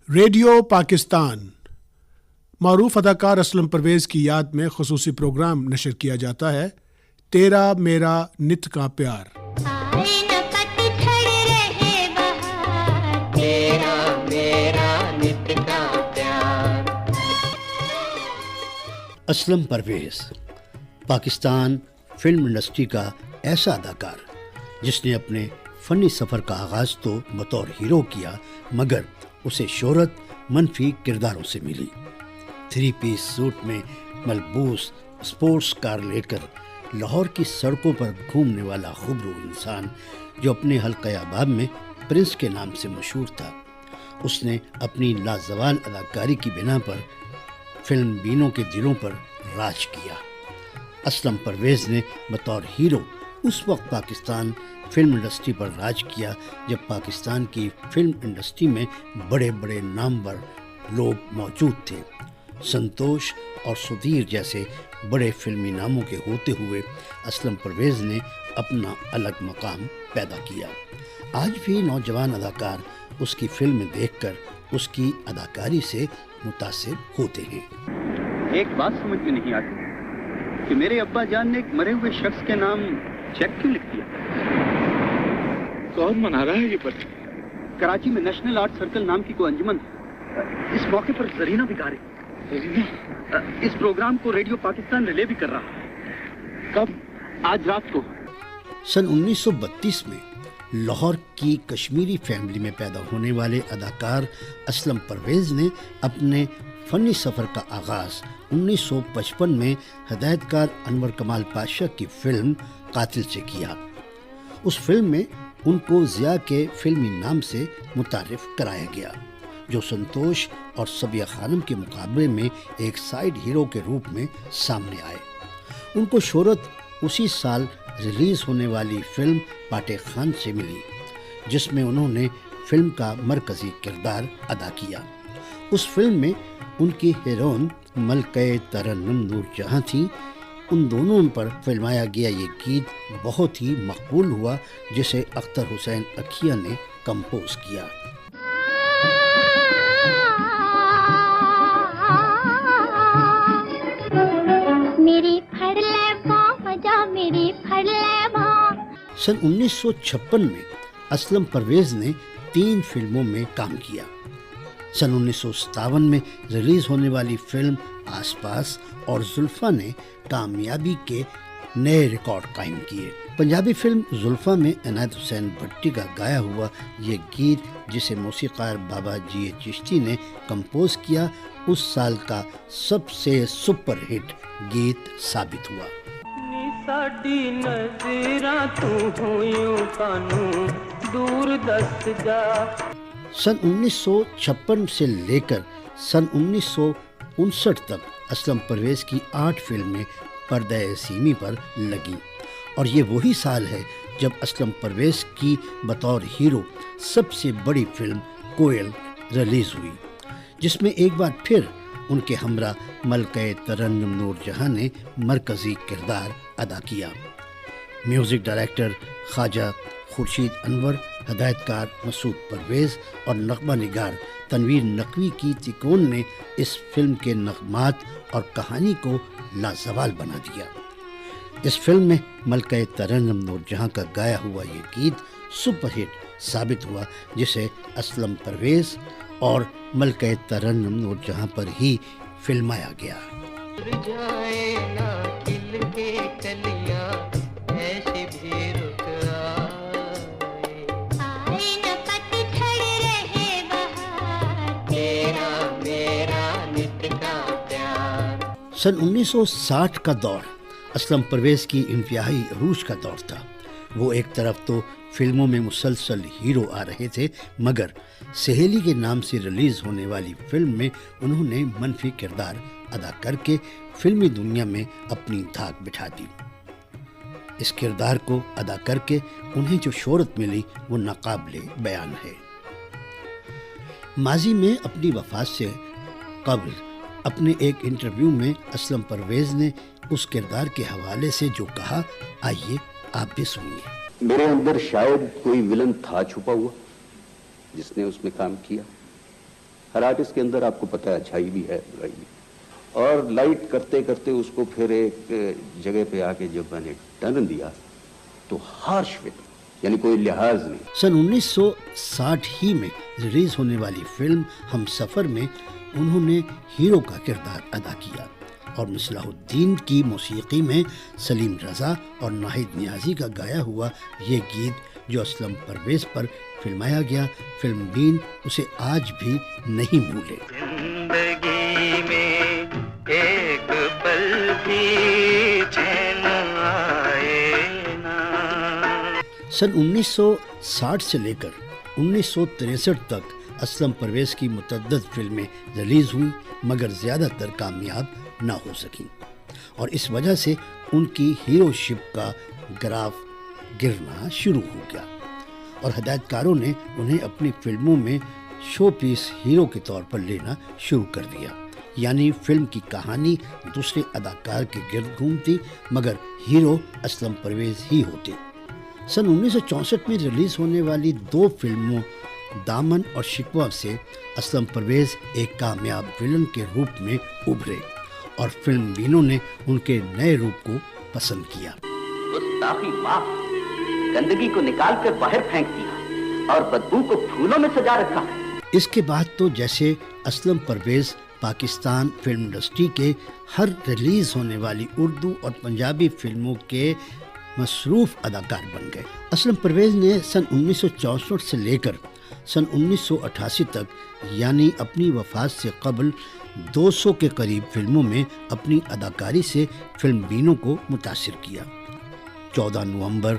Radio Pakistan معروف اداکار اسلم پرویز کی یاد میں خصوصی پروگرام نشر کیا جاتا ہے تیرا میرا نت کا پیار۔ اسلم پرویز پاکستان فلم انڈسٹری کا ایسا اداکار جس نے اپنے فنی سفر کا آغاز تو بطور ہیرو کیا، مگر اسے شہرت منفی کرداروں سے ملی۔ 3 پیس سوٹ میں ملبوس اسپورٹس کار لے کر لاہور کی سڑکوں پر گھومنے والا خوبرو انسان جو اپنے حلقہ آباد میں پرنس کے نام سے مشہور تھا، اس نے اپنی لازوال اداکاری کی بنا پر فلم بینوں کے دلوں پر راج کیا۔ اسلم پرویز نے بطور ہیرو اس وقت پاکستان فلم انڈسٹری پر راج کیا جب پاکستان کی فلم انڈسٹری میں بڑے بڑے نامور لوگ موجود تھے۔ سنتوش اور سدھیر جیسے بڑے فلمی ناموں کے ہوتے ہوئے اسلم پرویز نے اپنا الگ مقام پیدا کیا۔ آج بھی نوجوان اداکار اس کی فلم دیکھ کر اس کی اداکاری سے متاثر ہوتے ہیں۔ ایک بات سمجھ میں نہیں آتی کہ میرے ابا جان نے ایک مرے ہوئے شخص کے نام چیک کیوں لکھ دیا؟ کون منا رہا ہے یہ پتہ؟ کراچی میں نیشنل آرٹ سرکل نام کی کوئی انجمن اس موقع پر زرینہ بگارے اس پروگرام کو ریڈیو پاکستان ریلے بھی کر رہا ہے۔ کب؟ آج رات کو۔ سن 1932 میں لاہور کی کشمیری فیملی میں پیدا ہونے والے اداکار اسلم پرویز نے اپنے فنی سفر کا آغاز 1955 میں ہدایت کار انور کمال پاشا کی فلم قاتل سے کیا۔ اس فلم میں ان کو ضیاء کے فلمی نام سے متعارف کرایا گیا، جو سنتوش اور صبیہ خانم کے مقابلے میں ایک سائیڈ ہیرو کے روپ میں سامنے آئے۔ ان کو شہرت اسی سال ریلیز ہونے والی فلم پاٹے خان سے ملی، جس میں انہوں نے فلم کا مرکزی کردار ادا کیا۔ اس فلم میں ان کی ہیروئن ملکہ ترنم نور جہاں تھیں۔ ان دونوں پر فلمایا گیا یہ گیت بہت ہی مقبول ہوا، جسے اختر حسین اکھیا نے کمپوز کیا۔ سن 1956 میں اسلم پرویز نے 3 فلموں میں کام کیا۔ سن 1957 میں ریلیز ہونے والی فلم آس پاس اور زلفیٰ نے کامیابی کے نئے ریکارڈ قائم کیے۔ پنجابی فلم زلفیٰ میں عنایت حسین بھٹی کا گایا ہوا یہ گیت، جسے موسیقار بابا جی چشتی نے کمپوز کیا، اس سال کا سب سے سپر ہٹ گیت ثابت ہوا۔ ساڈی نظراں تو ہویوں کانوں دور دست جا۔ سن 1956 سے لے کر سن 1959 تک اسلم پرویز کی 8 فلمیں پردہ سیمی پر لگیں، اور یہ وہی سال ہے جب اسلم پرویز کی بطور ہیرو سب سے بڑی فلم کوئل ریلیز ہوئی، جس میں ایک بار پھر ان کے ہمراہ ملکہ ترنم نور جہاں نے مرکزی کردار ادا کیا۔ میوزک ڈائریکٹر خواجہ خورشید انور، ہدایت کار مسعود پرویز اور نغمہ نگار تنویر نقوی کی تکون نے اس فلم کے نغمات اور کہانی کو لازوال بنا دیا۔ اس فلم میں ملکہ ترنم نور جہاں کا گایا ہوا یہ گیت سپر ہٹ ثابت ہوا، جسے اسلم پرویز اور ملکہ ترنم نور جہاں پر ہی فلمایا گیا۔ سن 1960 کا دور اسلم پرویز کی انتہائی عروج کا دور تھا۔ وہ ایک طرف تو فلموں میں مسلسل ہیرو آ رہے تھے، مگر سہیلی کے نام سے ریلیز ہونے والی فلم میں انہوں نے منفی کردار ادا کر کے فلمی دنیا میں اپنی دھاک بٹھا دی۔ اس کردار کو ادا کر کے انہیں جو شہرت ملی وہ ناقابل بیان ہے۔ ماضی میں اپنی وفات سے قبل اپنے ایک انٹرویو میں اسلم پرویز نے اس کردار کے حوالے سے جو کہا، آئیے آپ بھی سنیے۔ میرے اندر شاید کوئی ولن تھا چھپا ہوا جس نے اس میں کام کیا۔ ہر آرٹسٹ کے اندر آپ کو پتہ ہے اچھائی بھی ہے برائی بھی. اور لائٹ کرتے کرتے اس کو پھر ایک جگہ پہ آ کے جب میں نے ٹرن دیا تو ہارش فلم, یعنی کوئی لحاظ نہیں. سن 1960 ہی میں ریلیز ہونے والی فلم ہم سفر میں انہوں نے ہیرو کا کردار ادا کیا اور مصلاح الدین کی موسیقی میں سلیم رضا اور ناہید نیازی کا گایا ہوا یہ گیت جو اسلم پرویز پر فلمایا گیا, فلم بین اسے آج بھی نہیں بھولے. زندگی میں ایک پل بھی چین آئے نا. سن 1960 سے لے کر 1963 تک اسلم پرویز کی متعدد فلمیں ریلیز ہوئیں مگر زیادہ تر کامیاب نہ ہو سکیں اور اس وجہ سے ان کی ہیرو شپ کا گراف گرنا شروع ہو گیا اور ہدایت کاروں نے انہیں اپنی فلموں میں شو پیس ہیرو کے طور پر لینا شروع کر دیا. یعنی فلم کی کہانی دوسرے اداکار کے گرد گھومتی مگر ہیرو اسلم پرویز ہی ہوتے. سن 1964 میں ریلیز ہونے والی 2 فلموں دامن اور شکوہ سے اسلم پرویز ایک کامیاب ولن کے روپ میں ابھرے اور فلم بینوں نے ان کے نئے روپ کو پسند کیا. گستاخی معاف, گندگی کو نکال کر باہر پھینک دیا اور بدبو کو پھولوں میں سجا رکھا. اس کے بعد تو جیسے اسلم پرویز پاکستان فلم انڈسٹری کے ہر ریلیز ہونے والی اردو اور پنجابی فلموں کے مصروف اداکار بن گئے. اسلم پرویز نے سن 1964 سے لے کر سن 1988 تک یعنی اپنی وفات سے قبل 200 کے قریب فلموں میں اپنی اداکاری سے فلم بینوں کو متاثر کیا. 14 نومبر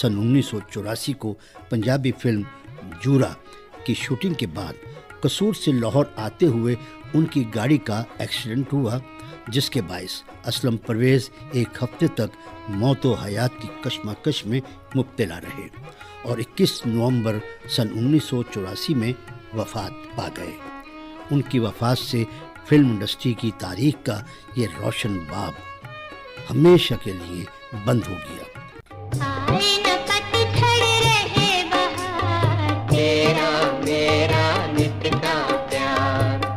سن 1984 کو پنجابی فلم جورا کی شوٹنگ کے بعد قصور سے لاہور آتے ہوئے ان کی گاڑی کا ایکسیڈنٹ ہوا جس کے باعث اسلم پرویز ایک ہفتے تک موت و حیات کی کشمکش میں مبتلا رہے اور 21 نومبر سن 1984 میں وفات پا گئے. ان کی وفات سے فلم انڈسٹری کی تاریخ کا یہ روشن باب ہمیشہ کے لیے بند ہو گیا.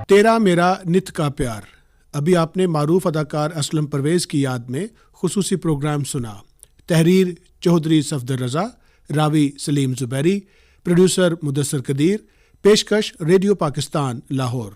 تیرا میرا نت کا پیار. ابھی آپ نے معروف اداکار اسلم پرویز کی یاد میں خصوصی پروگرام سنا. تحریر چودھری صفدر رضا, راوی سلیم زبیری, پروڈیوسر مدثر قدیر, پیشکش ریڈیو پاکستان لاہور.